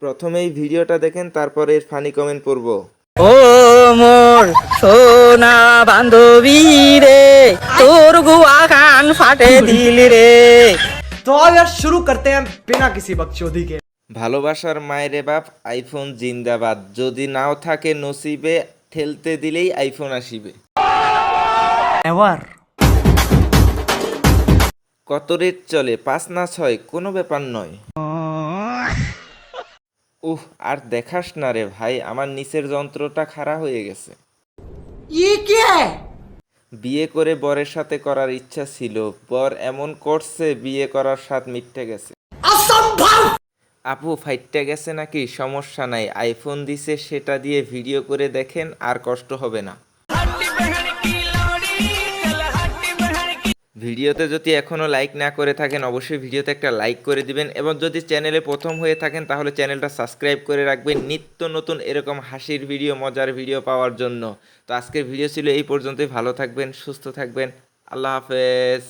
প্রথমেই ভিডিওটা দেখেন, তারপরে ফানি কমেন্ট পড়ব। ও মোর সোনা বান্ধবী রে, তোর গুয়া কান ফাটে দিল রে। तो आओ यार शुरू करते हैं बिना किसी बकचोदी के। ভালোবাসার মায়েরে বাপ, আইফোন জিন্দাবাদ। যদি নাও থাকে নসিবে, ঠেলতে দিলেই আইফোন আসিবে। एवर কত রেট চলে? 5 না 6, কোনো ব্যাপার নয়। আর দেখাস না রে ভাই, আমার নিচের যন্ত্রটা খাড়া হয়ে গেছে। ये क्या है? বিয়ে করে বরের সাথে করার ইচ্ছা ছিল, বর এমন করছে বিয়ে করার স্বাদ মিটে গেছে। আপু ফাইটটা গেছে নাকি? সমস্যা নাই, আইফোন দিছে, সেটা দিয়ে ভিডিও করে দেখেন, আর কষ্ট হবে না। ভিডিওতে যদি এখনো লাইক না করে থাকেন, অবশ্যই ভিডিওতে একটা লাইক করে দিবেন, এবং যদি চ্যানেলে প্রথম হয়ে থাকেন তাহলে চ্যানেলটা সাবস্ক্রাইব করে রাখবেন নিত্য নতুন এরকম হাসির ভিডিও, মজার ভিডিও পাওয়ার জন্য। তো আজকের ভিডিও ছিল এই পর্যন্তই। ভালো থাকবেন, সুস্থ থাকবেন, আল্লাহ হাফেজ।